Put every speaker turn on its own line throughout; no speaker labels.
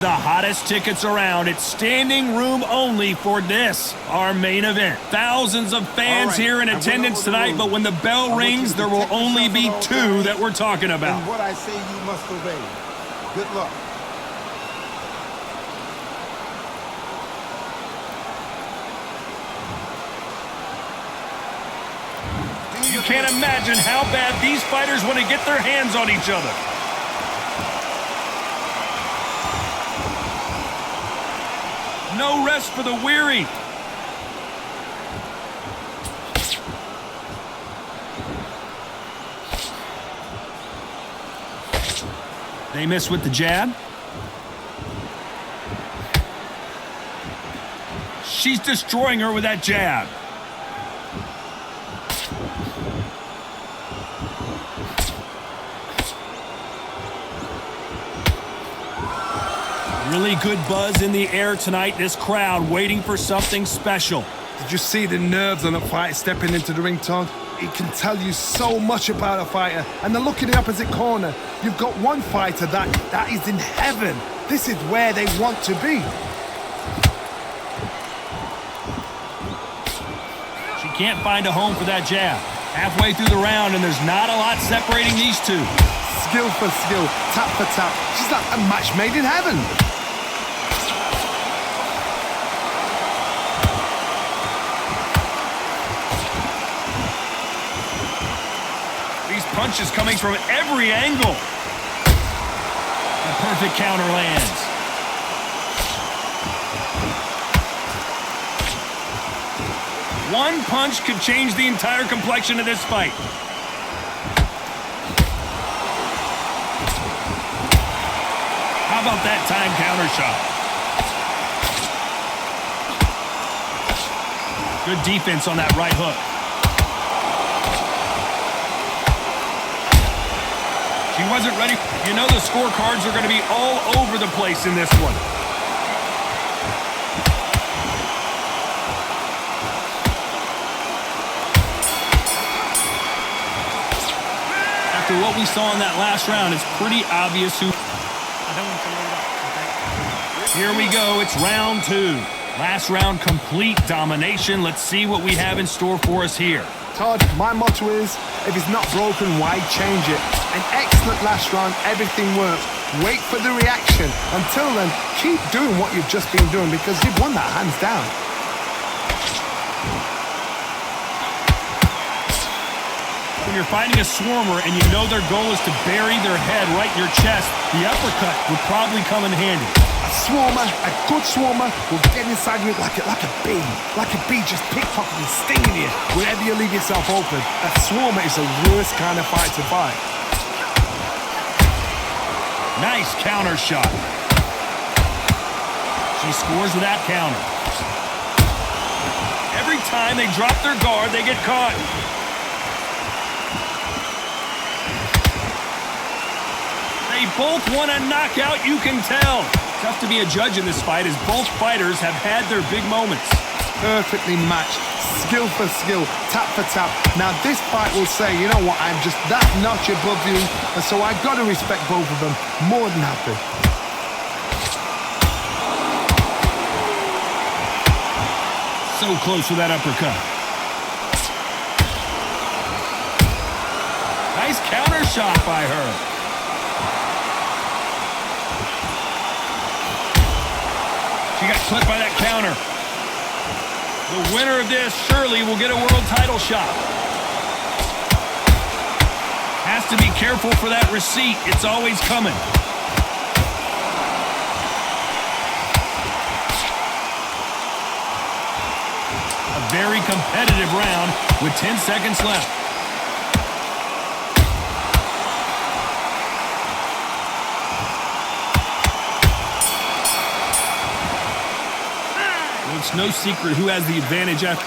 The hottest tickets around. It's standing room only for this, our main event. Thousands of fans here in attendance tonight, but when the bell rings, there will only be two that we're talking about.
And what I say you must obey. Good luck.
You can't imagine how bad these fighters want to get their hands on each other. No rest for the weary. They miss with the jab. She's destroying her with that jab. Really good buzz in the air tonight. This crowd waiting for something special.
Did you see the nerves on a fighter stepping into the ring, Todd? It can tell you so much about a fighter. And then look in the opposite corner. You've got one fighter that is in heaven. This is where they want to be.
She can't find a home for that jab. Halfway through the round, and there's not a lot separating these two.
Skill for skill, tap for tap. She's like a match made in heaven.
Punches coming from every angle. A perfect counter lands. One punch could change the entire complexion of this fight. How about that time counter shot? Good defense on that right hook. He wasn't ready. You know the scorecards are going to be all over the place in this one. After what we saw in that last round, it's pretty obvious who... Here we go. It's round two. Last round, complete domination. Let's see what we have in store for us here.
Todd, my motto is, if it's not broken, why change it? An excellent last round, everything works. Wait for the reaction. Until then, keep doing what you've just been doing because you've won that hands down.
When you're fighting a swarmer and you know their goal is to bury their head right in your chest, the uppercut would probably come in handy.
A good swarmer will get inside you like a bee. Like a bee just pickpocketing, stinging you wherever you leave yourself open. A swarmer is the worst kind of fight to fight.
Nice counter shot. She scores with that counter. Every time they drop their guard, they get caught. They both want a knockout, you can tell. Tough to be a judge in this fight as both fighters have had their big moments.
Perfectly matched, skill for skill, tap for tap. Now this fight will say, you know what, I'm just that notch above you, and so I've got to respect both of them. More than happy.
So close with that uppercut. Nice counter shot by her. She got clipped by that counter. The winner of this surely will get a world title shot. Has to be careful for that receipt. It's always coming. A very competitive round with 10 seconds left. It's no secret who has the advantage after.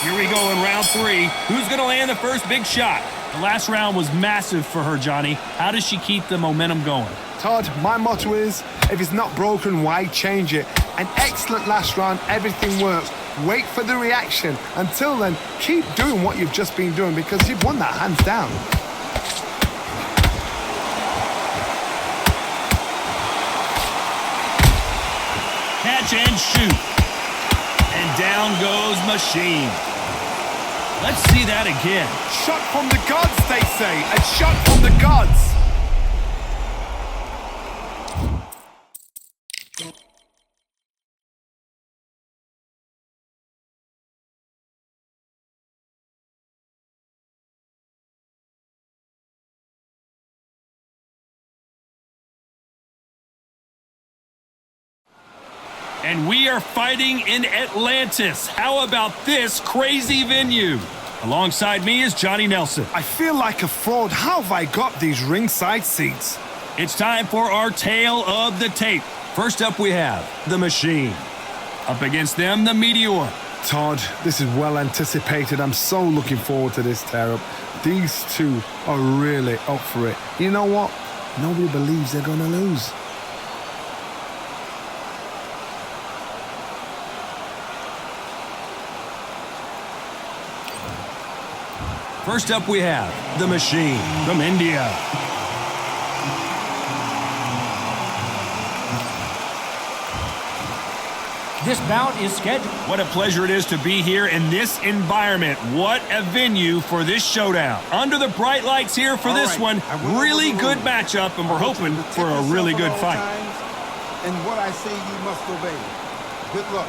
Here we go in round three. Who's going to land the first big shot? The last round was massive for her, Johnny. How does she keep the momentum going?
Todd, my motto is, if it's not broken, why change it? An excellent last round, everything works. Wait for the reaction. Until then, keep doing what you've just been doing because you've won that hands down.
punch and shoot. And down goes Machine. Let's see that again.
Shot from the gods, they say. A shot from the gods.
And we are fighting in Atlantis. How about this crazy venue? Alongside me is Johnny Nelson.
I feel like a fraud. How have I got these ringside seats?
It's time for our tale of the tape. First up we have the Machine. Up against them, the Meteor.
Todd, this is well anticipated. I'm so looking forward to this tear-up. These two are really up for it. You know what? Nobody believes they're going to lose.
First up we have the Machine from India.
This bout is scheduled.
What a pleasure it is to be here in this environment. What a venue for this showdown. Under the bright lights here for this one. Really good matchup, and we're hoping for a really good fight.
And what I say you must obey. Good luck.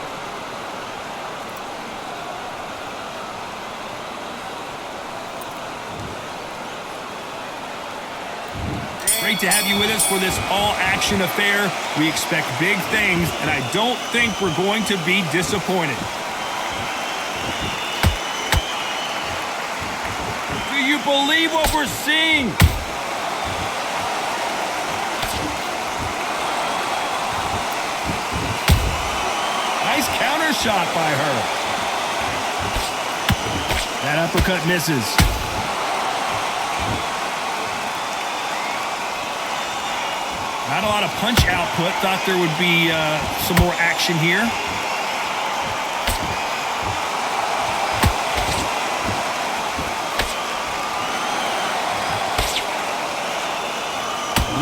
Great to have you with us for this all-action affair. We expect big things, and I don't think we're going to be disappointed. Do you believe what we're seeing? Nice counter shot by her. That uppercut misses. Not a lot of punch output. Thought there would be some more action here.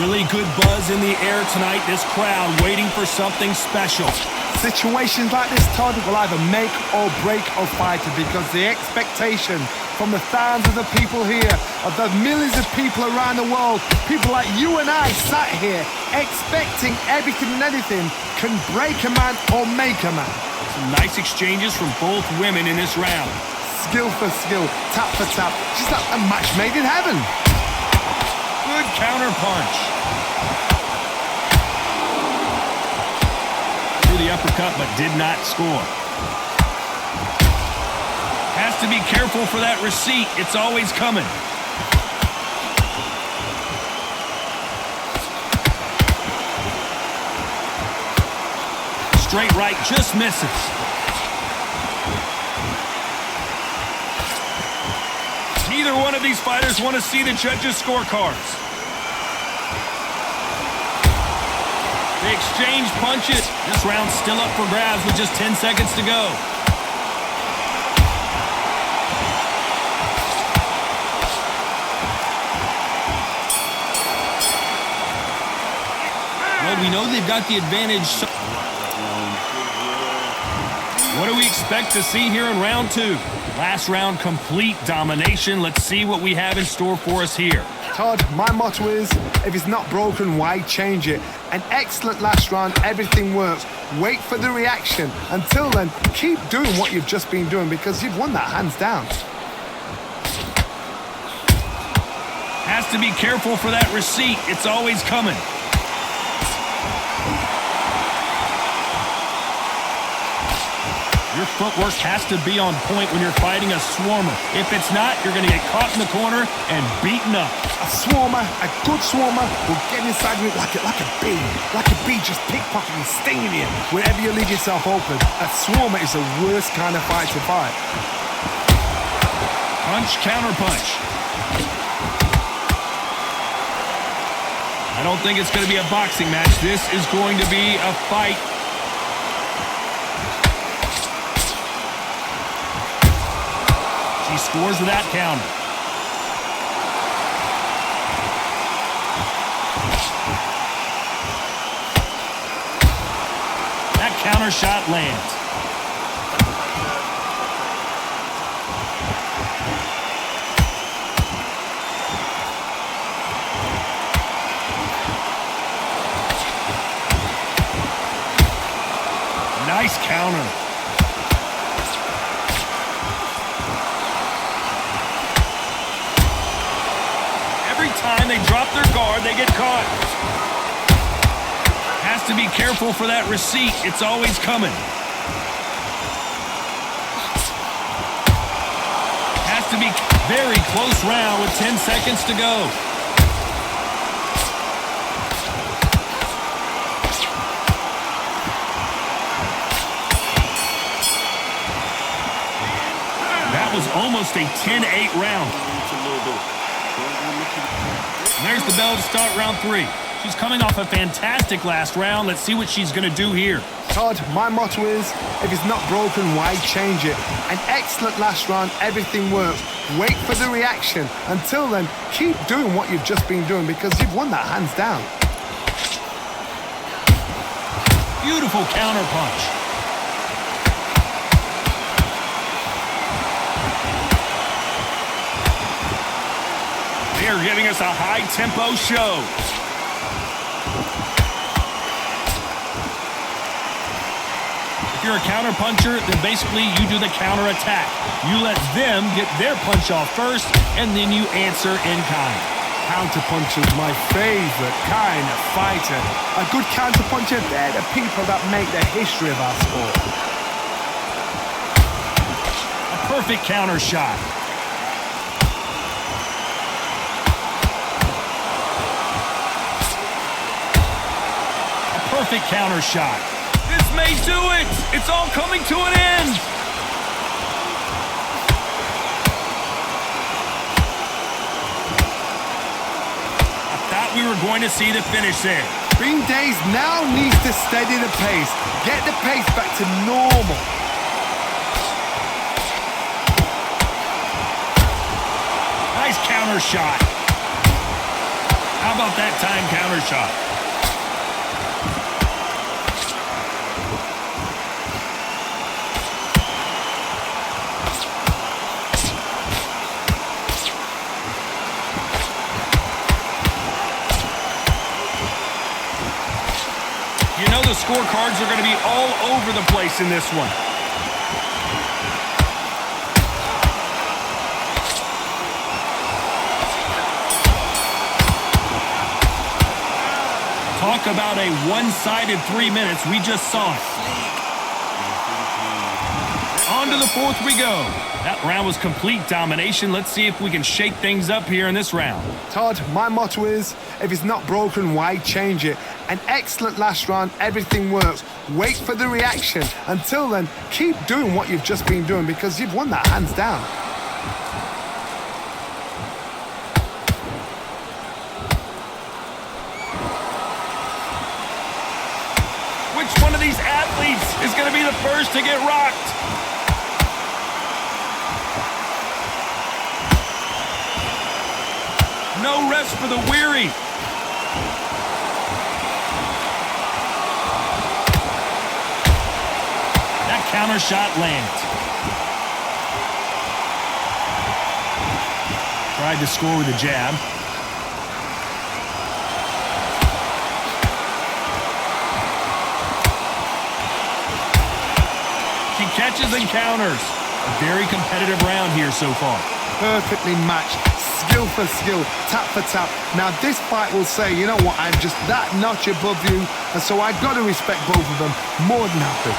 Really good buzz in the air tonight. This crowd waiting for something special.
Situations like this, Todd, will either make or break a fighter because the expectation from the thousands of people here, of the millions of people around the world, people like you and I sat here expecting everything and anything can break a man or make a man.
Some nice exchanges from both women in this round.
Skill for skill, tap for tap. Just like a match made in heaven.
Good counter punch. Threw the uppercut but did not score. Has to be careful for that receipt. It's always coming. Straight right just misses. Neither one of these fighters want to see the judges' scorecards. They exchange punches. This round's still up for grabs with just 10 seconds to go. Well, we know they've got the advantage. What do we expect to see here in round two? Last round, complete domination. Let's see what we have in store for us here.
Todd, my motto is, if it's not broken, why change it? An excellent last round, everything works. Wait for the reaction. Until then, keep doing what you've just been doing because you've won that hands down.
Has to be careful for that receipt. It's always coming. Your footwork has to be on point when you're fighting a swarmer. If it's not, you're going to get caught in the corner and beaten up.
A swarmer, a good swarmer, will get inside of it like a bee. Like a bee just pickpocketing, stinging you wherever you leave yourself open. A swarmer is the worst kind of fight to fight.
Punch, counter punch. I don't think it's going to be a boxing match. This is going to be a fight. She scores with that counter. That counter shot lands. Nice counter. Every time they drop their guard, they get caught. Has to be careful for that receipt. It's always coming. Has to be very close round with 10 seconds to go. That was almost a 10-8 round. And there's the bell to start round 3. She's coming off a fantastic last round. Let's see what she's going to do here.
Todd, my motto is, if it's not broken, why change it? An excellent last round, everything works. Wait for the reaction. Until then, keep doing what you've just been doing because you've won that hands down.
Beautiful counter punch. They are giving us a high-tempo show. If you're a counter puncher, then basically you do the counter attack. You let them get their punch off first, and then you answer in kind.
Counter puncher's my favorite kind of fighter. A good counter puncher, they're the people that make the history of our sport.
A perfect counter shot. Perfect counter shot. This may do it. It's all coming to an end. I thought we were going to see the finish there.
Green Days now needs to steady the pace. Get the pace back to normal.
Nice counter shot. How about that time counter shot? You know the scorecards are going to be all over the place in this one. Talk about a one-sided 3 minutes. We just saw it. On to the fourth we go. That round was complete domination. Let's see if we can shake things up here in this round.
Todd, my motto is, if it's not broken, why change it? An excellent last round, everything works. Wait for the reaction. Until then, keep doing what you've just been doing because you've won that hands down.
Which one of these athletes is going to be the first to get rocked? No rest for the weary. That counter shot lands. Tried to score with a jab. She catches and counters. A very competitive round here so far.
Perfectly matched. Skill for skill, tap for tap. Now this fight will say, you know what, I'm just that notch above you, and so I've got to respect both of them. More than happy.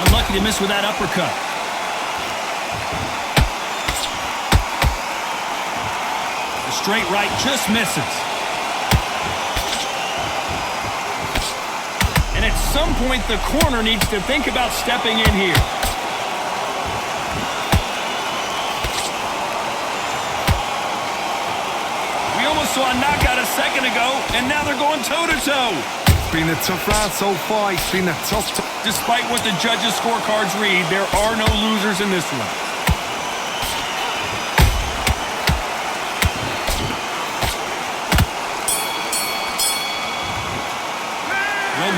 Unlucky to miss with that uppercut. The straight right just misses. And at some point, the corner needs to think about stepping in here. We almost saw a knockout a second ago, and now they're going toe-to-toe.
It's been a tough round so far. It's been a tough...
Despite what the judges' scorecards read, there are no losers in this one.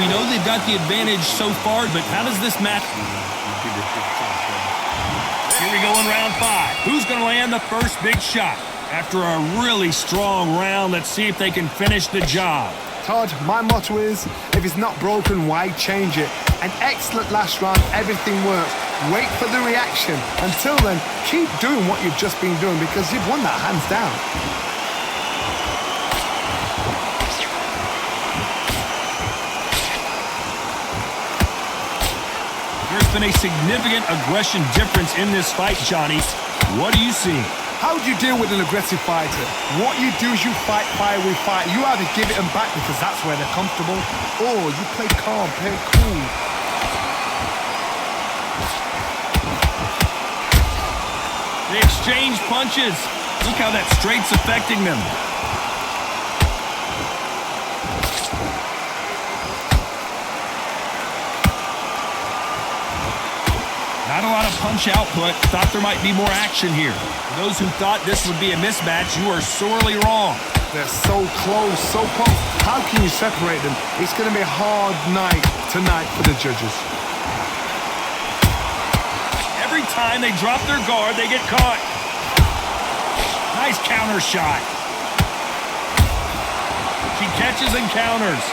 we know they've got the advantage so far, but how does this match? Here we go in round 5. Who's going to land the first big shot? After a really strong round, let's see if they can finish the job.
Todd, my motto is, if it's not broken, why change it? An excellent last round, everything works. Wait for the reaction. Until then, keep doing what you've just been doing because you've won that hands down.
There's been a significant aggression difference in this fight, Johnny. What do you see?
How do you deal with an aggressive fighter? What you do is you fight fire with fire. You either give it them back because that's where they're comfortable, or you play calm, play cool.
They exchange punches. Look how that straight's affecting them. Not a lot of punch output. Thought there might be more action here. For those who thought this would be a mismatch, you are sorely wrong.
They're so close, so close. How can you separate them? It's going to be a hard night tonight for the judges.
Every time they drop their guard, they get caught. Nice counter shot. She catches and counters.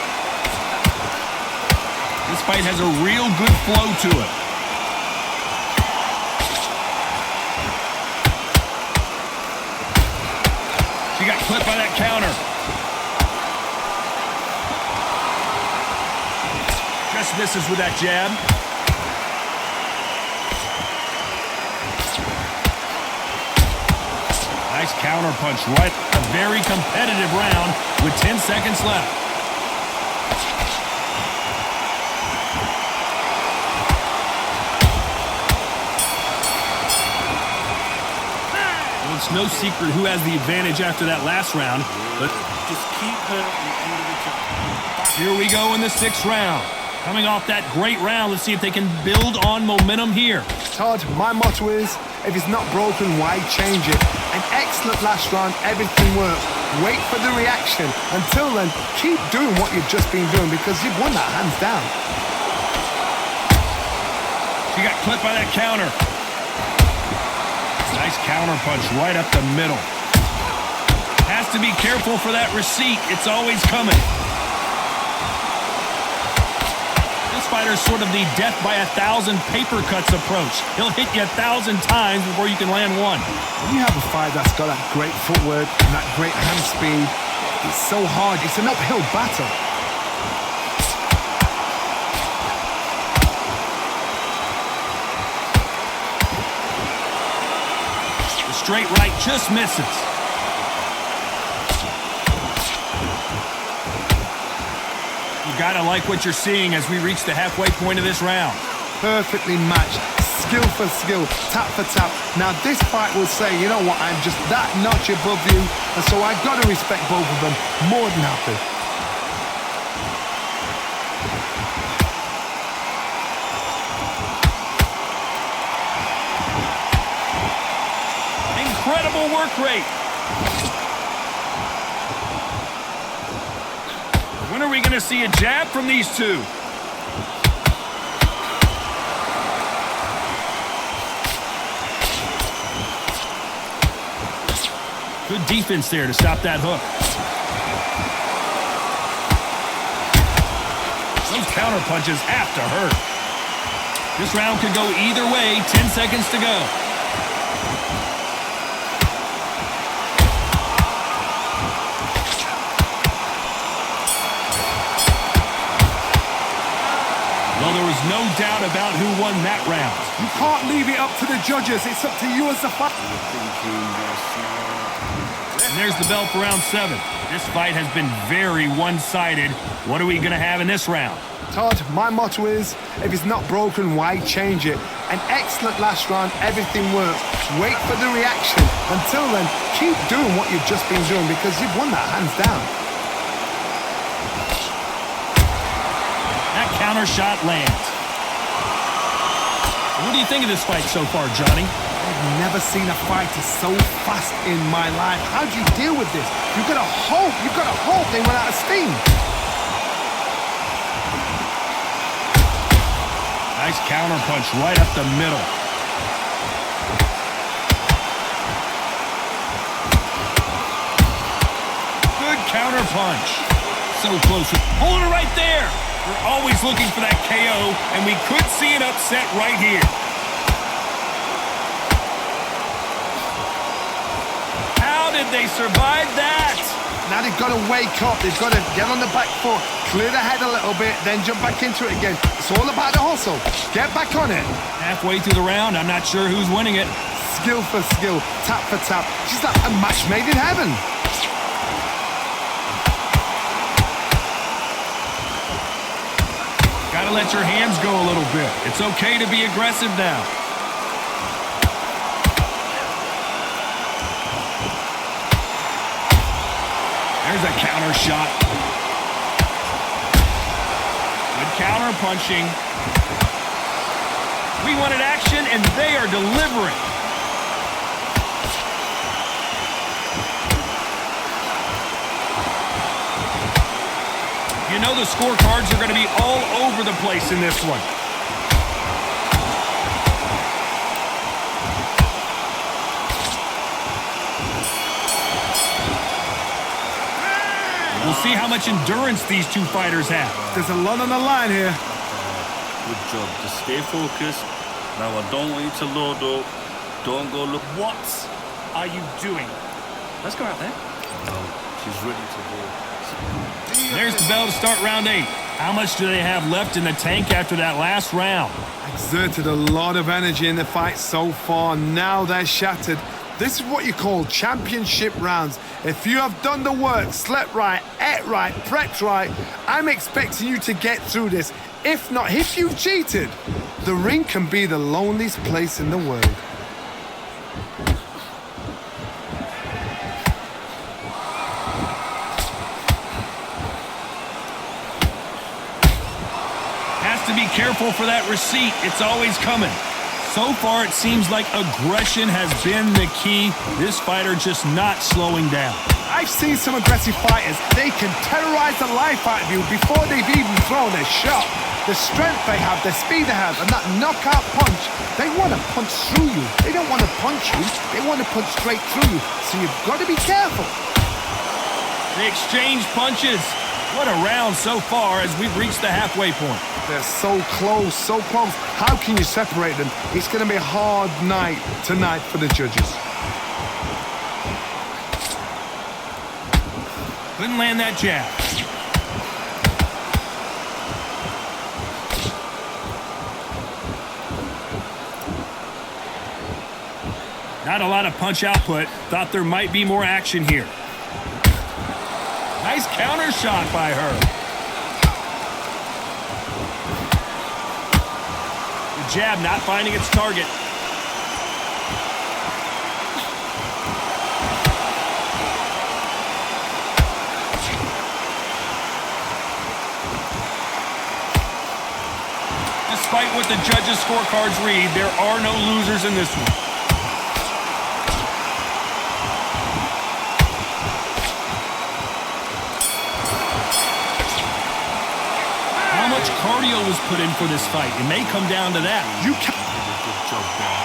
This fight has a real good flow to it. She got clipped by that counter. Just misses with that jab. Nice counter punch right. A very competitive round with 10 seconds left. Well, it's no secret who has the advantage after that last round, but
Just keep her in the end of the job.
here we go in the 6th round. Coming off that great round, let's see if they can build on momentum here.
Todd, my motto is, if it's not broken, why change it? An excellent last round, everything works. Wait for the reaction. Until then, keep doing what you've just been doing because you've won that hands down.
She got clipped by that counter. Nice counter punch right up the middle. Has to be careful for that receipt. It's always coming. This fighter's sort of the death by 1,000 paper cuts approach. He'll hit you 1,000 times before you can land one.
When you have a fight that's got that great footwork and that great hand speed, it's so hard. It's an uphill battle.
The straight right just misses. You gotta like what you're seeing as we reach the halfway point of this round.
Perfectly matched, skill for skill, tap for tap. Now this fight will say, you know what, I'm just that notch above you, and so I've got to respect both of them more than happy.
Incredible work rate. When are we going to see a jab from these two? Good defense there to stop that hook. Those counter punches have to hurt. This round could go either way. 10 seconds to go. Well, there was no doubt about who won that round.
You can't leave it up to the judges. It's up to you as the fighter.
And there's the bell for round 7. This fight has been very one-sided. What are we going to have in this round?
Todd, my motto is, if it's not broken, why change it? An excellent last round, everything works. Wait for the reaction. Until then, keep doing what you've just been doing because you've won that hands down.
That counter shot lands. What do you think of this fight so far, Johnny?
I've never seen a fighter so fast in my life. How do you deal with this? You've got to hope they run out of steam.
Nice counter punch right up the middle. Good counter punch. So close. Holding it right there. We're always looking for that KO, and we could see an upset right here. How did they survive that?
Now they've got to wake up. They've got to get on the back foot, clear the head a little bit, then jump back into it again. It's all about the hustle. Get back on it.
Halfway through the round, I'm not sure who's winning it.
Skill for skill, tap for tap. She's like a match made in heaven.
Gotta let your hands go a little bit. It's okay to be aggressive now. There's a counter shot. Good counter punching. We wanted action, and they are delivering. You know the scorecards are going to be all over the place in this one. We'll see how much endurance these two fighters have.
There's a lot on the line here.
Good job. Just stay focused. Now I don't want you to load up. Don't go look.
What are you doing? Let's go out there.
No, she's ready to go.
There's the bell to start round 8. How much do they have left in the tank after that last round?
Exerted a lot of energy in the fight so far. Now they're shattered. This is what you call championship rounds. If you have done the work, slept right, ate right, prepped right, I'm expecting you to get through this. If not, if you've cheated, the ring can be the loneliest place in the world.
Has to be careful for that receipt. It's always coming. So far, it seems like aggression has been the key. This fighter just not slowing down.
I've seen some aggressive fighters. They can terrorize the life out of you before they've even thrown a shot. The strength they have, the speed they have, and that knockout punch, they want to punch through you. They don't want to punch you. They want to punch straight through you. So you've got to be careful.
They exchange punches. What a round so far as we've reached the halfway point.
They're so close, so close. How can you separate them? It's going to be a hard night tonight for the judges.
Couldn't land that jab. Not a lot of punch output. Thought there might be more action here. Nice counter shot by her. The jab not finding its target. Despite what the judges' scorecards read, there are no losers in this one. How much cardio was put in for this fight? It may come down to that.
Good job there.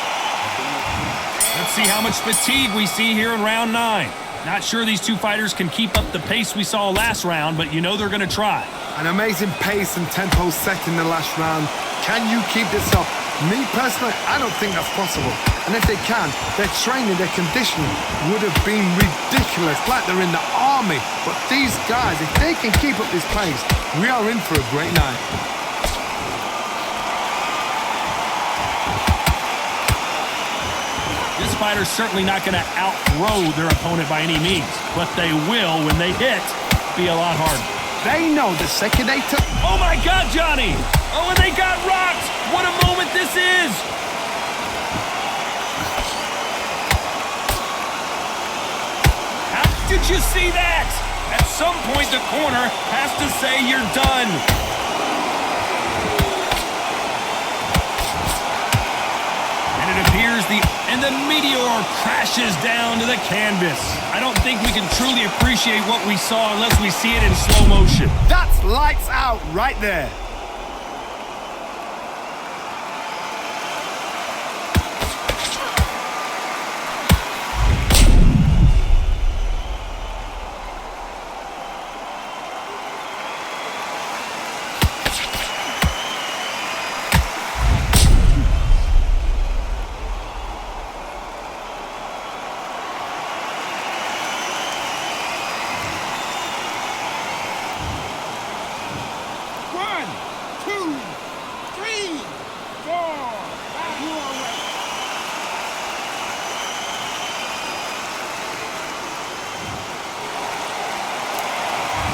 Let's see how much fatigue we see here in round 9. Not sure these two fighters can keep up the pace we saw last round, but you know they're going to try.
An amazing pace and tempo set in the last round. Can you keep this up? Me personally, I don't think that's possible. And if they can, their training, their conditioning would have been ridiculous, like they're in the army. But these guys, if they can keep up this pace, we are in for a great night.
This fighter's certainly not going to outthrow their opponent by any means, but they will, when they hit, be a lot harder.
They know the second they took...
Oh my God, Johnny! Oh, and they got rocked! What a moment this is! How did you see that? At some point, the corner has to say you're done. And it appears the meteor crashes down to the canvas. I don't think we can truly appreciate what we saw unless we see it in slow motion.
That's lights out right there.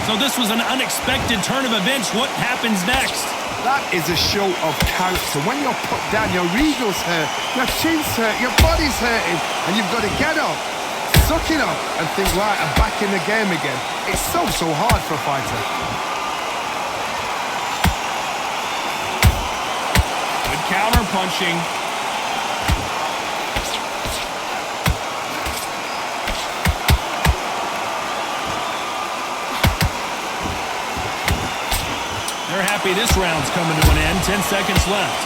So this was an unexpected turn of events. What happens next?
That is a show of character. When you're put down, your ego's hurt, your chin's hurt, your body's hurting, and you've got to get up, suck it up, and think, right, I'm back in the game again. It's so hard for a fighter.
Good counter punching. They're happy this round's coming to an end. 10 seconds left.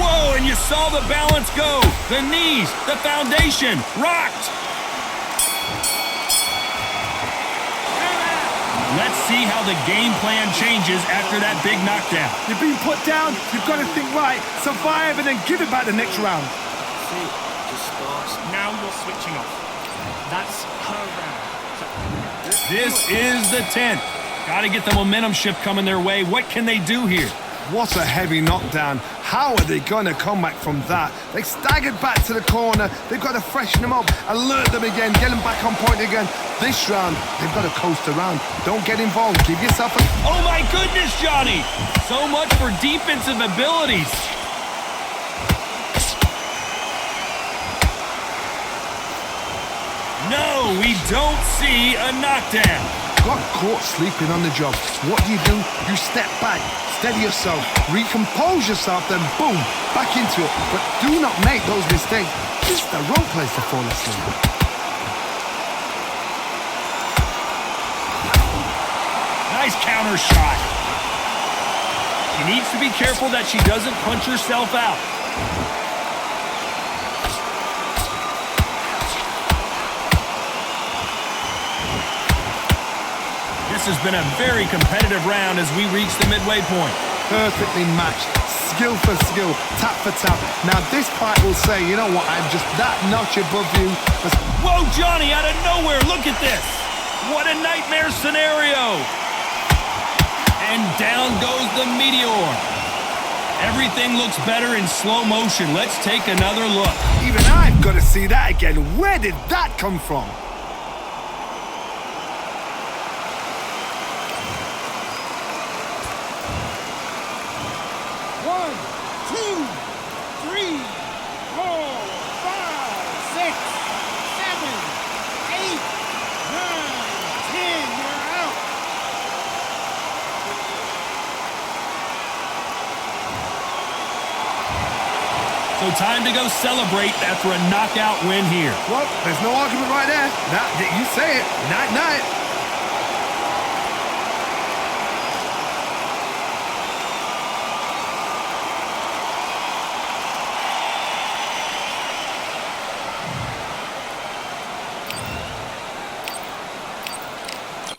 Whoa, and you saw the balance go. The knees, the foundation, rocked. Let's see how the game plan changes after that big knockdown.
You've been put down, you've got to think right, survive, and then give it back the next round.
See, just starts.
Now you're switching off. That's her round.
This is the 10th. Got to get the momentum shift coming their way. What can they do here?
What a heavy knockdown. How are they going to come back from that? They staggered back to the corner. They've got to freshen them up, alert them again, get them back on point again. This round, they've got to coast around. Don't get involved. Give yourself a...
Oh my goodness, Johnny! So much for defensive abilities. No, we don't see a knockdown.
Got caught sleeping on the job. What do? You step back, steady yourself, recompose yourself, then boom, back into it. But do not make those mistakes. This is the wrong place to fall asleep.
Nice counter shot. She needs to be careful that she doesn't punch herself out. This has been a very competitive round as we reach the midway point.
Perfectly matched, skill for skill, tap for tap. Now this fight will say, you know what, I'm just that notch above you.
Whoa, Johnny, out of nowhere, look at this. What a nightmare scenario. And down goes the meteor. Everything looks better in slow motion. Let's take another look.
Even I've got to see that again. Where did that come from?
So time to go celebrate after a knockout win here.
Well, there's no argument right there. You say it. Night-night.